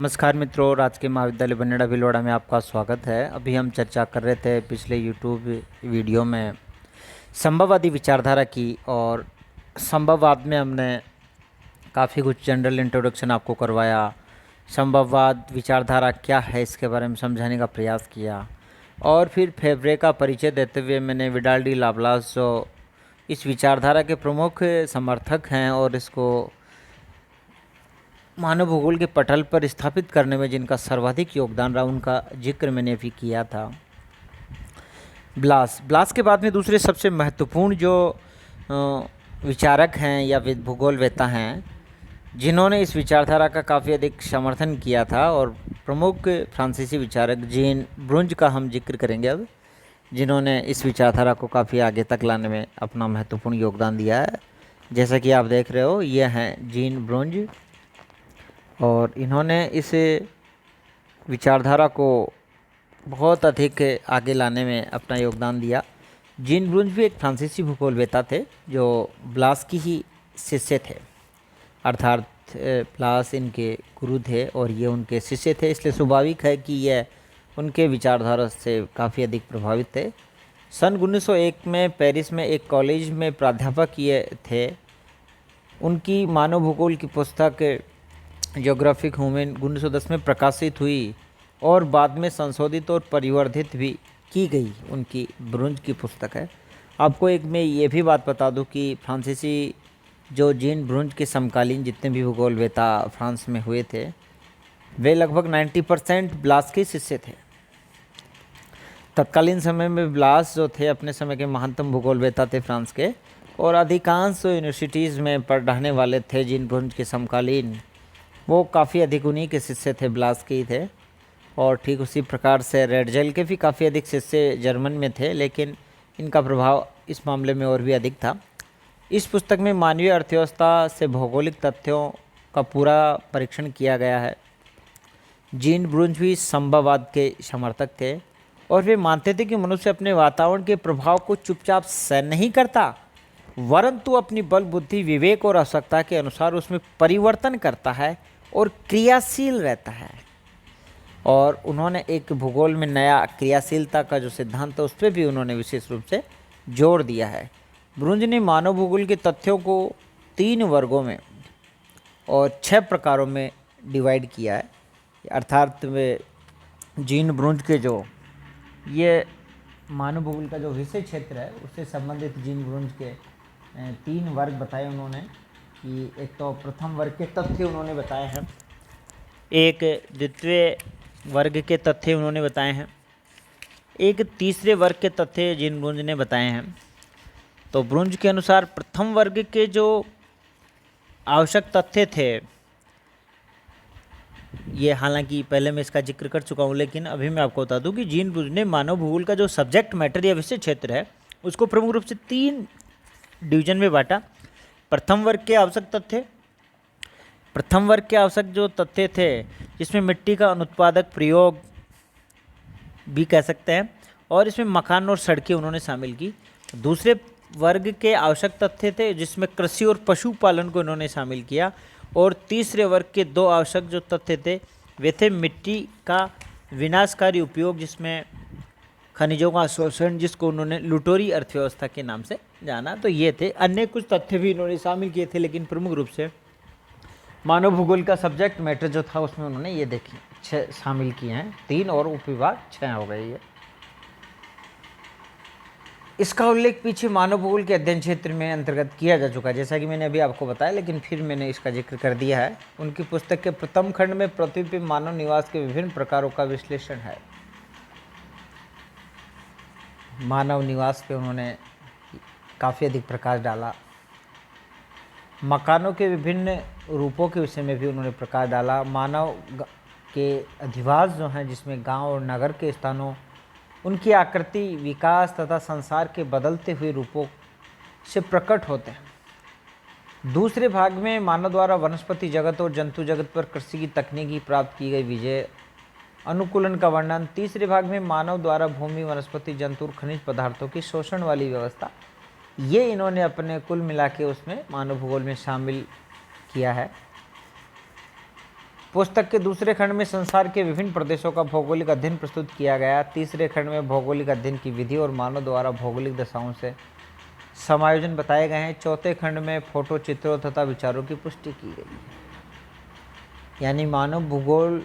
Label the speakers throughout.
Speaker 1: नमस्कार मित्रों, राजकीय महाविद्यालय बनेड़ा भिलवाड़ा में आपका स्वागत है। अभी हम चर्चा कर रहे थे पिछले यूट्यूब वीडियो में संभववादी विचारधारा की, और संभववाद में हमने काफ़ी कुछ जनरल इंट्रोडक्शन आपको करवाया। संभववाद विचारधारा क्या है इसके बारे में समझाने का प्रयास किया, और फिर फेब्रे का परिचय देते हुए मैंने विडाल डी लाप्लास जो इस विचारधारा के प्रमुख समर्थक हैं और इसको मानव भूगोल के पटल पर स्थापित करने में जिनका सर्वाधिक योगदान रहा, उनका जिक्र मैंने अभी किया था। ब्लास के बाद में दूसरे सबसे महत्वपूर्ण जो विचारक हैं या भूगोलवेत्ता हैं जिन्होंने इस विचारधारा का काफ़ी अधिक समर्थन किया था, और प्रमुख फ्रांसीसी विचारक जीन ब्रुंज का हम जिक्र करेंगे अब, जिन्होंने इस विचारधारा को काफ़ी आगे तक लाने में अपना महत्वपूर्ण योगदान दिया है। जैसा कि आप देख रहे हो, ये हैं जीन ब्रुंज, और इन्होंने इस विचारधारा को बहुत अधिक आगे लाने में अपना योगदान दिया। जीन ब्रुंज भी एक फ्रांसीसी भूगोलवेत्ता थे जो ब्लास की ही शिष्य थे, अर्थात ब्लास इनके गुरु थे और ये उनके शिष्य थे, इसलिए स्वाभाविक है कि यह उनके विचारधारा से काफ़ी अधिक प्रभावित थे। सन 1901 में पेरिस में एक कॉलेज में प्राध्यापक ये थे। उनकी मानव भूगोल की पुस्तक ज्योग्राफिक ह्यूमन 1910 में प्रकाशित हुई और बाद में संशोधित और परिवर्धित भी की गई। उनकी ब्रुंज की पुस्तक है। आपको एक मैं ये भी बात बता दूं कि फ्रांसीसी जो जीन ब्रुंज के समकालीन जितने भी भूगोलवेत्ता फ्रांस में हुए थे, वे लगभग 90% ब्लास के शिष्य थे। तत्कालीन समय में ब्लास जो थे अपने समय के महानतम भूगोलवेत्ता थे फ्रांस के, और अधिकांश यूनिवर्सिटीज़ में पढ़ाने वाले थे जीन ब्रुंज के समकालीन, वो काफ़ी अधिक उन्हीं के शिष्य थे, ब्लास के ही थे। और ठीक उसी प्रकार से रेडजेल के भी काफ़ी अधिक शिष्य जर्मन में थे, लेकिन इनका प्रभाव इस मामले में और भी अधिक था। इस पुस्तक में मानवीय अर्थव्यवस्था से भौगोलिक तथ्यों का पूरा परीक्षण किया गया है। जीन ब्रुंज भी संभववाद के समर्थक थे और वे मानते थे कि मनुष्य अपने वातावरण के प्रभाव को चुपचाप सहन नहीं करता, वरंतु अपनी बल बुद्धि विवेक और आवश्यकता के अनुसार उसमें परिवर्तन करता है और क्रियाशील रहता है। और उन्होंने एक भूगोल में नया क्रियाशीलता का जो सिद्धांत है उस पर भी उन्होंने विशेष रूप से जोर दिया है। ब्रुंज ने मानव भूगोल के तथ्यों को 3 वर्गों में और 6 प्रकारों में डिवाइड किया है। अर्थात वे जीन ब्रुंज के जो ये मानव भूगोल का जो विषय क्षेत्र है उससे संबंधित जीन ब्रुंज के 3 वर्ग बताए उन्होंने, कि एक तो प्रथम वर्ग के तथ्य उन्होंने बताए हैं, एक द्वितीय वर्ग के तथ्य उन्होंने बताए हैं, एक तीसरे वर्ग के तथ्य जिन ब्रुंज ने बताए हैं। तो ब्रुंज के अनुसार प्रथम वर्ग के जो आवश्यक तथ्य थे, ये हालांकि पहले मैं इसका जिक्र कर चुका हूँ, लेकिन अभी मैं आपको बता दूं कि जीन ब्रुंज ने मानव भूगोल का जो सब्जेक्ट मैटर या विषय क्षेत्र है उसको प्रमुख रूप से 3 डिवीजन में बांटा। प्रथम वर्ग के आवश्यक तथ्य, प्रथम वर्ग के आवश्यक जो तथ्य थे जिसमें मिट्टी का अनुत्पादक प्रयोग भी कह सकते हैं, और इसमें मकान और सड़कें उन्होंने शामिल की। दूसरे वर्ग के आवश्यक तथ्य थे जिसमें कृषि और पशुपालन को इन्होंने शामिल किया, और तीसरे वर्ग के 2 आवश्यक जो तथ्य थे वे थे मिट्टी का विनाशकारी उपयोग जिसमें खनिजों का शोषण, जिसको उन्होंने लुटोरी अर्थव्यवस्था के नाम से जाना। तो ये थे, अन्य कुछ तथ्य भी इन्होंने शामिल किए थे, लेकिन प्रमुख रूप से मानव भूगोल का सब्जेक्ट मैटर जो था उसमें उन्होंने ये देखिए 6 शामिल किए हैं, 3 और उपविभाग 6 हो गए। ये इसका उल्लेख पीछे मानव भूगोल के अध्ययन क्षेत्र में अंतर्गत किया जा चुका है, जैसा कि मैंने अभी आपको बताया, लेकिन फिर मैंने इसका जिक्र कर दिया है। उनकी पुस्तक के प्रथम खंड में पृथ्वी पर मानव निवास के विभिन्न प्रकारों का विश्लेषण है। मानव निवास पे उन्होंने काफ़ी अधिक प्रकाश डाला। मकानों के विभिन्न रूपों के विषय में भी उन्होंने प्रकाश डाला। मानव के अधिवास जो हैं जिसमें गांव और नगर के स्थानों, उनकी आकृति, विकास तथा संसार के बदलते हुए रूपों से प्रकट होते हैं। दूसरे भाग में मानव द्वारा वनस्पति जगत और जंतु जगत पर कृषि की तकनीकी प्राप्त की गई विजय, अनुकूलन का वर्णन। तीसरे भाग में मानव द्वारा भूमि, वनस्पति, जंतु और खनिज पदार्थों की शोषण वाली व्यवस्था, ये इन्होंने अपने कुल मिला के उसमें मानव भूगोल में शामिल किया है। पुस्तक के दूसरे खंड में संसार के विभिन्न प्रदेशों का भौगोलिक अध्ययन प्रस्तुत किया गया। तीसरे खंड में भौगोलिक अध्ययन की विधि और मानव द्वारा भौगोलिक दशाओं से समायोजन बताए गए हैं। चौथे खंड में फोटो चित्रों तथा विचारों की पुष्टि की गई है। यानी मानव भूगोल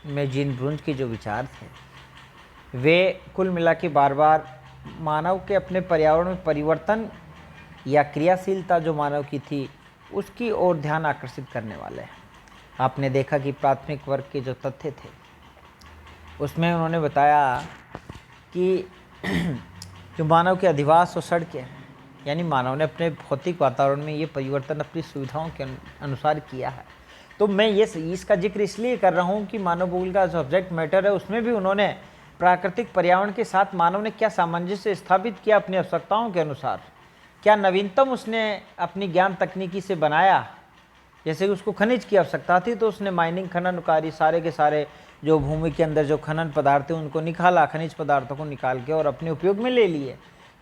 Speaker 1: में जीन ब्रुंज के जो विचार थे वे कुल मिला के बार बार मानव के अपने पर्यावरण में परिवर्तन या क्रियाशीलता जो मानव की थी उसकी ओर ध्यान आकर्षित करने वाले हैं। आपने देखा कि प्राथमिक वर्ग के जो तथ्य थे उसमें उन्होंने बताया कि जो मानव के अधिवास और सड़कें हैं, यानी मानव ने अपने भौतिक वातावरण में ये परिवर्तन अपनी सुविधाओं के अनुसार किया है। तो मैं इसका जिक्र इसलिए कर रहा हूँ कि मानव भूगोल का जो सब्जेक्ट मैटर है उसमें भी उन्होंने प्राकृतिक पर्यावरण के साथ मानव ने क्या सामंजस्य स्थापित किया अपनी आवश्यकताओं के अनुसार, क्या नवीनतम उसने अपनी ज्ञान तकनीकी से बनाया। जैसे कि उसको खनिज की आवश्यकता थी तो उसने माइनिंग खननकारी सारे के सारे जो भूमि के अंदर जो खनन पदार्थ थे उनको निकाला, खनिज पदार्थों को निकाल के और अपने उपयोग में ले लिए।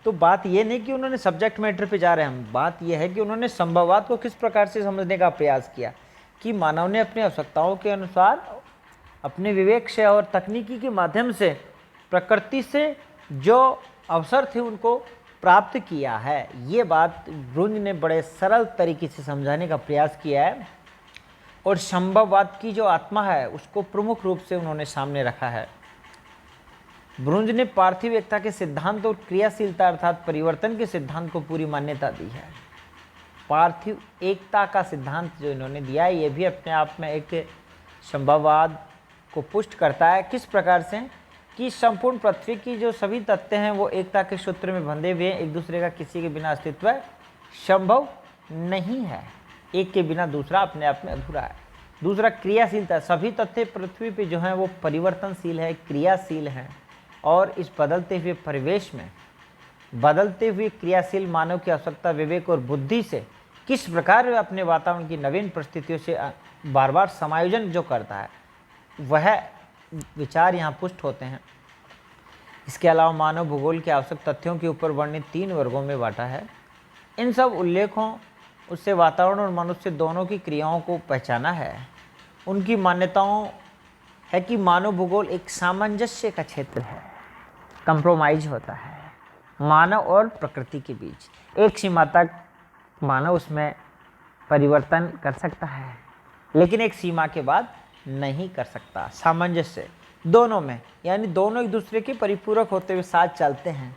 Speaker 1: तो बात ये नहीं कि उन्होंने सब्जेक्ट मैटर पे जा रहे हैं हम, बात यह है कि उन्होंने संभववाद को किस प्रकार से समझने का प्रयास किया कि मानव ने अपनी आवश्यकताओं के अनुसार अपने विवेक से और तकनीकी के माध्यम से प्रकृति से जो अवसर थे उनको प्राप्त किया है। ये बात ब्रुंज ने बड़े सरल तरीके से समझाने का प्रयास किया है और संभववाद की जो आत्मा है उसको प्रमुख रूप से उन्होंने सामने रखा है। ब्रुंज ने पार्थिव एकता के सिद्धांत और क्रियाशीलता अर्थात परिवर्तन के सिद्धांत को पूरी मान्यता दी है। पार्थिव एकता का सिद्धांत जो इन्होंने दिया है ये भी अपने आप में एक संभववाद को पुष्ट करता है। किस प्रकार से कि संपूर्ण पृथ्वी की जो सभी तत्व हैं वो एकता के सूत्र में बंधे हुए हैं, एक दूसरे का किसी के बिना अस्तित्व संभव नहीं है, एक के बिना दूसरा अपने आप में अधूरा है। दूसरा क्रियाशीलता, सभी तत्व पृथ्वी पे जो हैं वो परिवर्तनशील है, क्रियाशील हैं और इस बदलते हुए परिवेश में बदलते हुए क्रियाशील मानव की आवश्यकता विवेक और बुद्धि से किस प्रकार वे अपने वातावरण की नवीन परिस्थितियों से बार बार समायोजन जो करता है वह विचार यहाँ पुष्ट होते हैं। इसके अलावा मानव भूगोल के आवश्यक तथ्यों के ऊपर वर्णित 3 वर्गों में बांटा है। इन सब उल्लेखों उससे वातावरण और मनुष्य दोनों की क्रियाओं को पहचाना है। उनकी मान्यताओं है कि मानव भूगोल एक सामंजस्य का क्षेत्र है, कंप्रोमाइज होता है मानव और प्रकृति के बीच। एक सीमा तक मानव उसमें परिवर्तन कर सकता है लेकिन एक सीमा के बाद नहीं कर सकता। सामंजस्य दोनों में, यानी दोनों एक दूसरे के परिपूरक होते हुए साथ चलते हैं।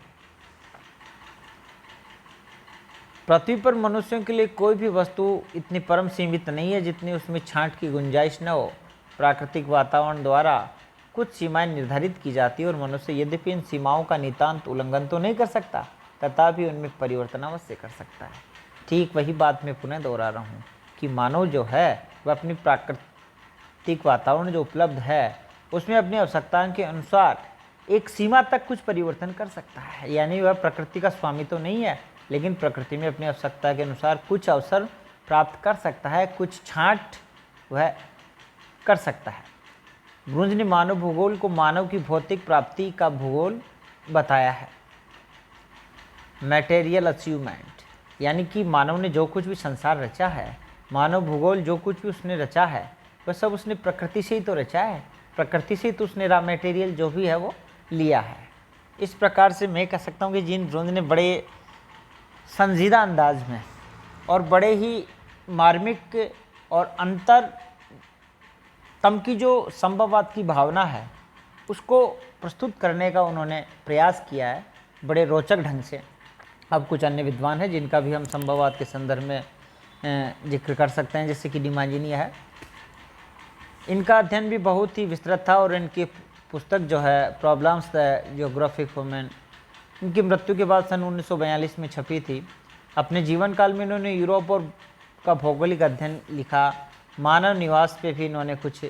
Speaker 1: पृथ्वी पर मनुष्यों के लिए कोई भी वस्तु इतनी परम सीमित नहीं है जितनी उसमें छांट की गुंजाइश न हो। प्राकृतिक वातावरण द्वारा कुछ सीमाएं निर्धारित की जाती है और मनुष्य यद्यपि इन सीमाओं का नितांत उल्लंघन तो नहीं कर सकता तथापि उनमें परिवर्तन अवश्य कर सकता है। ठीक वही बात मैं पुनः दोहरा रहा हूँ कि मानव जो है वह अपनी प्राकृतिक वातावरण जो उपलब्ध है उसमें अपनी आवश्यकताओं के अनुसार एक सीमा तक कुछ परिवर्तन कर सकता है। यानी वह प्रकृति का स्वामी तो नहीं है लेकिन प्रकृति में अपनी आवश्यकता के अनुसार कुछ अवसर प्राप्त कर सकता है, कुछ छांट वह कर सकता है। ब्रुंज ने मानव भूगोल को मानव की भौतिक प्राप्ति का भूगोल बताया है, मटेरियल अचीवमेंट, यानी कि मानव ने जो कुछ भी संसार रचा है, मानव भूगोल जो कुछ भी उसने रचा है वह सब उसने प्रकृति से ही तो रचा है, प्रकृति से ही तो उसने रॉ मटेरियल जो भी है वो लिया है। इस प्रकार से मैं कह सकता हूँ कि जीन ब्रुंज ने बड़े संजीदा अंदाज में और बड़े ही मार्मिक और अंतर तम की जो संभववाद की भावना है उसको प्रस्तुत करने का उन्होंने प्रयास किया है बड़े रोचक ढंग से। अब कुछ अन्य विद्वान हैं जिनका भी हम संभववाद के संदर्भ में जिक्र कर सकते हैं, जैसे कि डिमांजिनिया है। इनका अध्ययन भी बहुत ही विस्तृत था और इनकी पुस्तक जो है प्रॉब्लम्स द जियोग्राफिक ह्यूमन, इनकी मृत्यु के बाद सन 1942 में छपी थी। अपने जीवन काल में इन्होंने यूरोप और का भौगोलिक अध्ययन लिखा, मानव निवास पे भी इन्होंने कुछ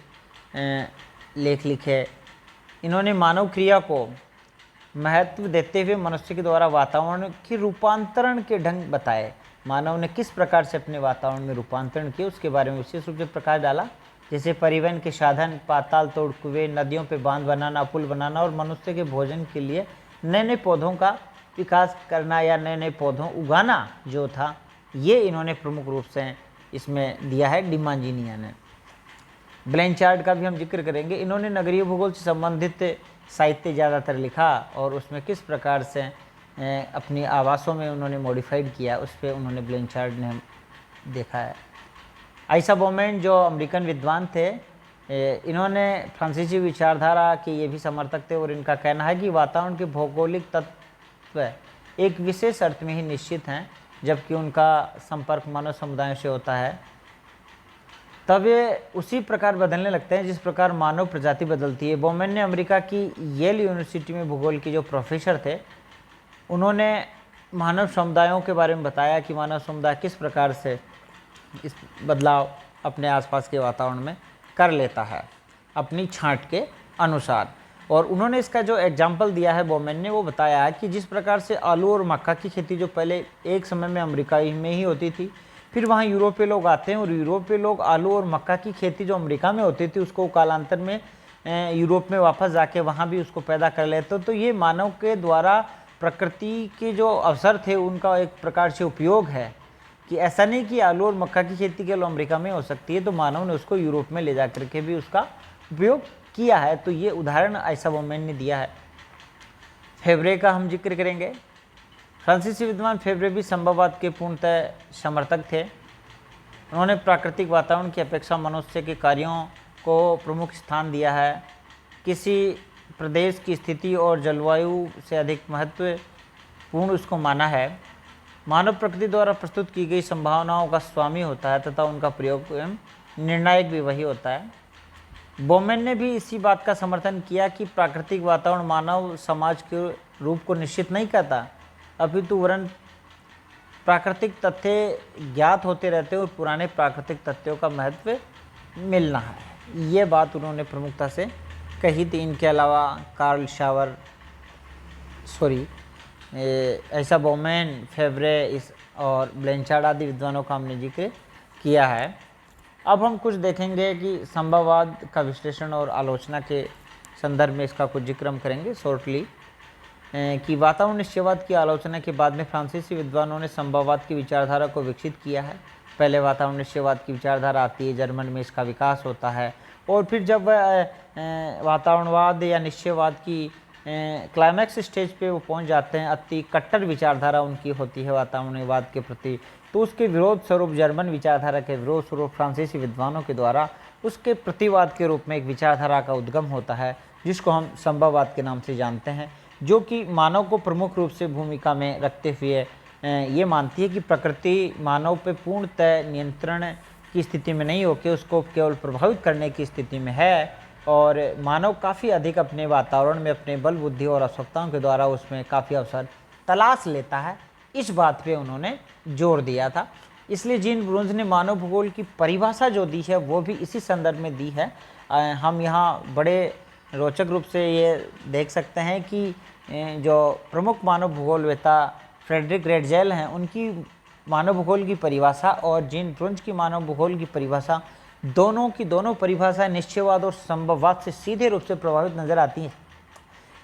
Speaker 1: लेख लिखे। इन्होंने मानव क्रिया को महत्व देते हुए मनुष्य के द्वारा वातावरण की रूपांतरण के ढंग बताए। मानव ने किस प्रकार से अपने वातावरण में रूपांतरण किया उसके बारे में विशेष रूप से प्रकाश डाला, जैसे परिवहन के साधन, पाताल तोड़ कुएं, नदियों पे बांध बनाना, पुल बनाना और मनुष्य के भोजन के लिए नए नए पौधों का विकास करना या नए नए पौधों उगाना जो था, ये इन्होंने प्रमुख रूप से इसमें दिया है डिमांजिनिया ने। ब्लैंचार्ड का भी हम जिक्र करेंगे। इन्होंने नगरीय भूगोल से संबंधित साहित्य ज़्यादातर लिखा और उसमें किस प्रकार से अपनी आवासों में उन्होंने मॉडिफाइड किया उस पर उन्होंने ब्लैंचार्ड ने देखा है। आइसा बोमेंट जो अमेरिकन विद्वान थे, इन्होंने फ्रांसीसी विचारधारा के ये भी समर्थक थे और इनका कहना है कि वातावरण के भौगोलिक तत्व एक विशेष अर्थ में ही निश्चित हैं, जबकि उनका संपर्क मानव समुदायों से होता है तब ये उसी प्रकार बदलने लगते हैं जिस प्रकार मानव प्रजाति बदलती है। बोमेन ने अमेरिका की येल यूनिवर्सिटी में भूगोल के जो प्रोफेसर थे, उन्होंने मानव समुदायों के बारे में बताया कि मानव समुदाय किस प्रकार से इस बदलाव अपने आसपास के वातावरण में कर लेता है अपनी छांट के अनुसार। और उन्होंने इसका जो एग्जाम्पल दिया है बोमेन ने, वो बताया है कि जिस प्रकार से आलू और मक्का की खेती जो पहले एक समय में अमेरिका में ही होती थी, फिर वहाँ यूरोपीय लोग आते हैं और यूरोपीय लोग आलू और मक्का की खेती जो अमेरिका में होती थी उसको कालांतर में यूरोप में वापस जाके वहाँ भी उसको पैदा कर लेते। तो ये मानव के द्वारा प्रकृति के जो अवसर थे उनका एक प्रकार से उपयोग है कि ऐसा नहीं कि आलू और मक्का की खेती केवल अमेरिका में हो सकती है, तो मानव ने उसको यूरोप में ले जा करके भी उसका उपयोग किया है। तो ये उदाहरण आइसा बोमेन ने दिया है। फेब्रे का हम जिक्र करेंगे। फ्रांसीसी विद्वान फेब्रे भी संभववाद के पूर्णतः समर्थक थे। उन्होंने प्राकृतिक वातावरण की अपेक्षा मनुष्य के कार्यों को प्रमुख स्थान दिया है। किसी प्रदेश की स्थिति और जलवायु से अधिक महत्वपूर्ण उसको माना है। मानव प्रकृति द्वारा प्रस्तुत की गई संभावनाओं का स्वामी होता है तथा उनका प्रयोग एवं निर्णायक भी वही होता है। बोमेन ने भी इसी बात का समर्थन किया कि प्राकृतिक वातावरण मानव समाज के रूप को निश्चित नहीं करता, अपितु वरन प्राकृतिक तथ्य ज्ञात होते रहते और पुराने प्राकृतिक तथ्यों का महत्व मिलना है। ये बात उन्होंने प्रमुखता से कही थी। इनके अलावा कार्ल शावर ऐसा बोमेन, फेब्रे इस और ब्लैंचार्ड आदि विद्वानों का हमने जिक्र किया है। अब हम कुछ देखेंगे कि संभववाद का विश्लेषण और आलोचना के संदर्भ में इसका कुछ जिक्र हम करेंगे शॉर्टली कि वातावरण निश्चयवाद की आलोचना के बाद में फ्रांसीसी विद्वानों ने संभववाद की विचारधारा को विकसित किया है। पहले वातावरण निश्चयवाद की विचारधारा आती है, जर्मन में इसका विकास होता है और फिर जब वातावरणवाद या निश्चयवाद की क्लाइमैक्स स्टेज पे वो पहुंच जाते हैं, अति कट्टर विचारधारा उनकी होती है वातावरणवाद के प्रति, तो उसके विरोध स्वरूप जर्मन विचारधारा के विरोध स्वरूप फ्रांसीसी विद्वानों के द्वारा उसके प्रतिवाद के रूप में एक विचारधारा का उद्गम होता है जिसको हम संभववाद के नाम से जानते हैं, जो कि मानव को प्रमुख रूप से भूमिका में रखते हुए ये मानती है कि प्रकृति मानव पे पूर्णतः नियंत्रण की स्थिति में नहीं होकर उसको केवल प्रभावित करने की स्थिति में है और मानव काफ़ी अधिक अपने वातावरण में अपने बल बुद्धि और आवश्यकताओं के द्वारा उसमें काफ़ी अवसर तलाश लेता है। इस बात पे उन्होंने जोर दिया था। इसलिए जीन ब्रूंज ने मानव भूगोल की परिभाषा जो दी है वो भी इसी संदर्भ में दी है। हम यहाँ बड़े रोचक रूप से ये देख सकते हैं कि जो प्रमुख मानव भूगोलवेता फ्रेडरिक रेडजेल हैं, उनकी मानव भूगोल की परिभाषा और जीन ब्रूंज की मानव भूगोल की परिभाषा दोनों की दोनों परिभाषाएं निश्चयवाद और संभववाद से सीधे रूप से प्रभावित नजर आती हैं।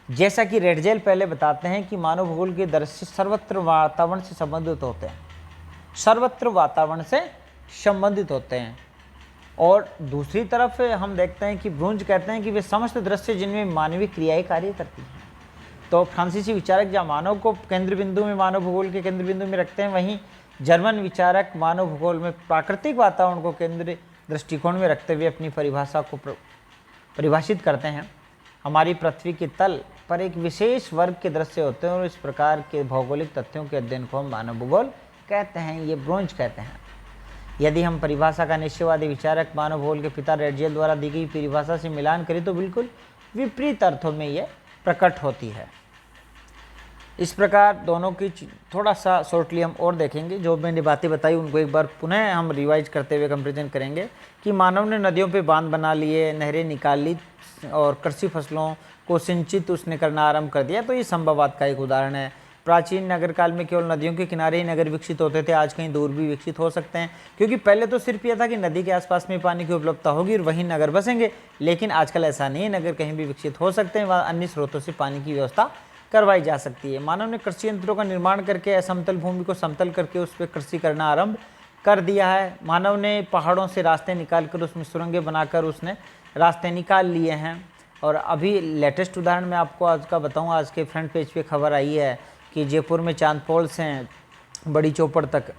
Speaker 1: जैसा कि रेडजेल पहले बताते हैं कि मानव भूगोल के दृश्य सर्वत्र वातावरण से संबंधित होते हैं, सर्वत्र वातावरण से संबंधित होते हैं। और दूसरी तरफ हम देखते हैं कि ब्रूंज कहते हैं कि वे समस्त दृश्य जिनमें मानवीय क्रियाएं कार्य करती हैं। तो फ्रांसीसी विचारक जहाँ मानव को केंद्र बिंदु में, मानव भूगोल के केंद्र बिंदु में रखते हैं, वहीं जर्मन विचारक मानव भूगोल में प्राकृतिक वातावरण को केंद्र दृष्टिकोण में रखते हुए अपनी परिभाषा को परिभाषित करते हैं। हमारी पृथ्वी के तल पर एक विशेष वर्ग के दृश्य होते हैं और इस प्रकार के भौगोलिक तथ्यों के अध्ययन को हम मानव भूगोल कहते हैं, ये ब्रोंज कहते हैं। यदि हम परिभाषा का निश्चयवादी विचारक मानव भूगोल के पिता रेडजेल द्वारा दी गई परिभाषा से मिलान करें तो बिल्कुल विपरीत अर्थों में ये प्रकट होती है। इस प्रकार दोनों की थोड़ा सा शॉर्टली हम और देखेंगे। जो मैंने बातें बताई उनको एक बार पुनः हम रिवाइज करते हुए कंपेरिजन करेंगे कि मानव ने नदियों पे बांध बना लिए, नहरें निकाल ली और कृषि फसलों को सिंचित उसने करना आरंभ कर दिया। तो ये संभववाद का एक उदाहरण है। प्राचीन नगर काल में केवल नदियों के किनारे ही नगर विकसित होते थे, आज कहीं दूर भी विकसित हो सकते हैं, क्योंकि पहले तो सिर्फ यह था कि नदी के आसपास में पानी की उपलब्धता होगी और वहीं नगर बसेंगे। लेकिन आजकल ऐसा नहीं है, नगर कहीं भी विकसित हो सकते हैं, वहाँ अन्य स्रोतों से पानी की व्यवस्था करवाई जा सकती है। मानव ने कृषि यंत्रों का निर्माण करके असमतल भूमि को समतल करके उस पर कृषि करना आरंभ कर दिया है। मानव ने पहाड़ों से रास्ते निकाल कर उसमें सुरंगें बनाकर उसने रास्ते निकाल लिए हैं। और अभी लेटेस्ट उदाहरण मैं आपको आज का बताऊं, आज के फ्रंट पेज पे खबर आई है कि जयपुर में चांदपोल से बड़ी चौपड़ तक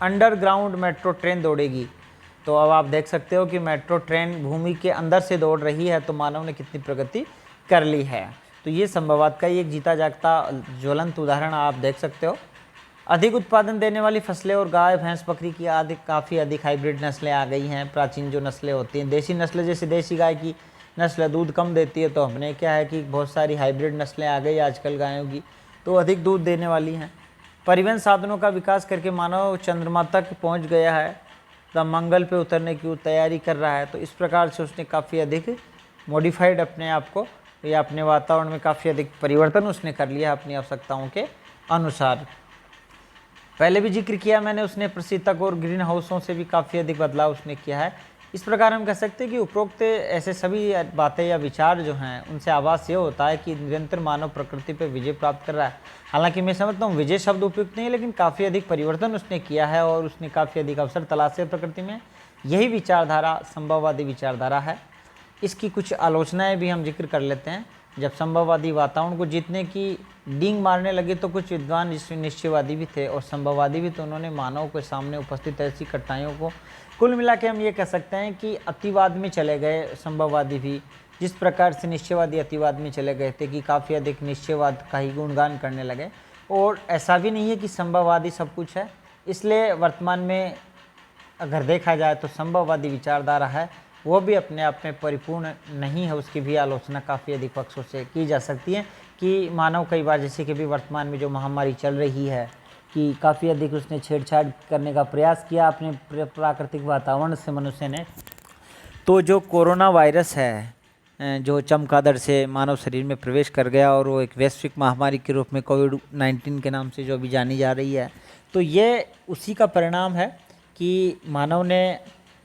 Speaker 1: अंडरग्राउंड मेट्रो ट्रेन दौड़ेगी। तो अब आप देख सकते हो कि मेट्रो ट्रेन भूमि के अंदर से दौड़ रही है, तो मानव ने कितनी प्रगति कर ली है। तो ये संभववाद का एक जीता जागता ज्वलंत उदाहरण आप देख सकते हो। अधिक उत्पादन देने वाली फसलें और गाय भैंस बकरी की काफ़ी अधिक हाइब्रिड नस्लें आ गई हैं। प्राचीन जो नस्लें होती हैं देसी नस्लें, जैसे देसी गाय की नस्ल दूध कम देती है, तो हमने क्या है कि बहुत सारी हाइब्रिड नस्लें आ गई आजकल गायों की, तो अधिक दूध देने वाली हैं। परिवहन साधनों का विकास करके मानव चंद्रमा तक पहुंच गया है, तब मंगल पे उतरने की तैयारी कर रहा है। तो इस प्रकार से उसने काफ़ी अधिक मॉडिफाइड अपने आप को या अपने वातावरण में काफ़ी अधिक परिवर्तन उसने कर लिया अपनी आवश्यकताओं के अनुसार। पहले भी जिक्र किया मैंने, उसने प्रशीतक और ग्रीन हाउसों से भी काफ़ी अधिक बदलाव उसने किया है। इस प्रकार हम कह सकते हैं कि उपरोक्त ऐसे सभी बातें या विचार जो हैं उनसे आभास ये होता है कि निरंतर मानव प्रकृति पर विजय प्राप्त कर रहा है। हालांकि मैं समझता हूँ विजय शब्द उपयुक्त नहीं है, लेकिन काफ़ी अधिक परिवर्तन उसने किया है और उसने काफ़ी अधिक अवसर तलाशे प्रकृति में। यही विचारधारा संभववादी विचारधारा है। इसकी कुछ आलोचनाएं भी हम जिक्र कर लेते हैं। जब संभववादी वातावरण को जीतने की डींग मारने लगे तो कुछ विद्वान निश्चयवादी भी थे और संभववादी भी, तो उन्होंने मानव के सामने उपस्थित ऐसी कठिनाइयों को कुल मिला के हम ये कह सकते हैं कि अतिवाद में चले गए संभववादी भी। जिस प्रकार से निश्चयवादी अतिवाद में चले गए थे कि काफ़ी अधिक निश्चयवाद का ही गुणगान करने लगे। और ऐसा भी नहीं है कि संभववादी सब कुछ है, इसलिए वर्तमान में अगर देखा जाए तो संभववादी विचारधारा है वो भी अपने आप में परिपूर्ण नहीं है। उसकी भी आलोचना काफ़ी अधिक पक्षों से की जा सकती है कि मानव कई बार, जैसे कि भी वर्तमान में जो महामारी चल रही है, कि काफ़ी अधिक उसने छेड़छाड़ करने का प्रयास किया अपने प्राकृतिक वातावरण से मनुष्य ने। तो जो कोरोना वायरस है जो चमगादड़ से मानव शरीर में प्रवेश कर गया और वो एक वैश्विक महामारी के रूप में कोविड-19 के नाम से जो अभी जानी जा रही है, तो ये उसी का परिणाम है कि मानव ने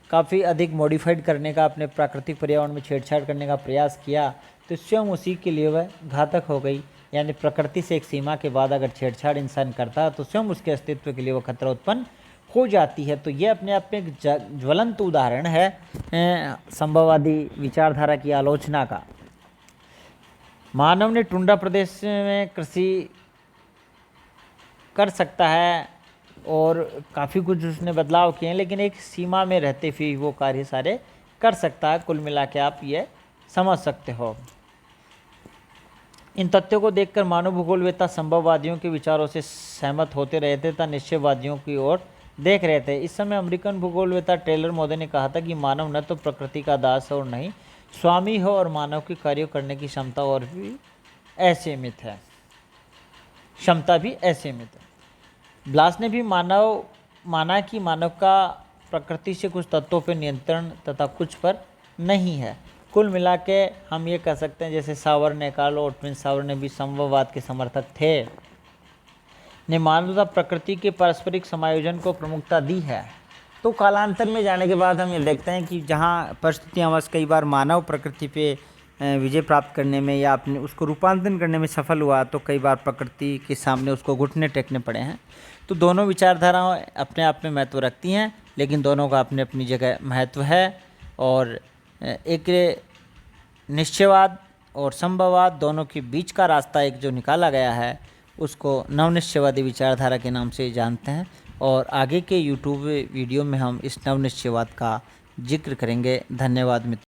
Speaker 1: काफ़ी अधिक मॉडिफाइड करने का, अपने प्राकृतिक पर्यावरण में छेड़छाड़ करने का प्रयास किया, तो स्वयं उसी के लिए वह घातक हो गई। यानी प्रकृति से एक सीमा के बाद अगर छेड़छाड़ इंसान करता है तो स्वयं उसके अस्तित्व के लिए वो खतरा उत्पन्न हो जाती है। तो ये अपने आप में एक ज्वलंत उदाहरण है संभववादी विचारधारा की आलोचना का। मानव ने टुंड्रा प्रदेश में कृषि कर सकता है और काफ़ी कुछ उसने बदलाव किए हैं, लेकिन एक सीमा में रहते हुए वो कार्य सारे कर सकता है। कुल मिला के आप ये समझ सकते हो। इन तथ्यों को देखकर मानव भूगोलवेत्ता संभववादियों के विचारों से सहमत होते रहे थे तथा निश्चयवादियों की ओर देख रहे थे। इस समय अमेरिकन भूगोलवेत्ता टेलर मोदे ने कहा था कि मानव न तो प्रकृति का दास है और नहीं स्वामी हो, और मानव के कार्यों करने की क्षमता और भी असीमित है, ब्लास ने भी माना कि मानव का प्रकृति से कुछ तत्वों पर नियंत्रण तथा कुछ पर नहीं है। कुल मिला के हम ये कह सकते हैं, जैसे सावर ने, कार्ल ओटविन सावर ने भी संभववाद के समर्थक थे, ने मानव तथा प्रकृति के पारस्परिक समायोजन को प्रमुखता दी है। तो कालांतर में जाने के बाद हम ये देखते हैं कि जहाँ परिस्थितियाँ कई बार मानव प्रकृति पे विजय प्राप्त करने में या अपने उसको रूपांतरण करने में सफल हुआ, तो कई बार प्रकृति के सामने उसको घुटने टेकने पड़े हैं। तो दोनों विचारधाराएं अपने आप में महत्व रखती हैं, लेकिन दोनों का अपनी अपनी जगह महत्व है। और एक निश्चयवाद और संभववाद दोनों के बीच का रास्ता एक जो निकाला गया है उसको नवनिश्चयवादी विचारधारा के नाम से जानते हैं। और आगे के YouTube वीडियो में हम इस नवनिश्चयवाद का जिक्र करेंगे। धन्यवाद मित्रों।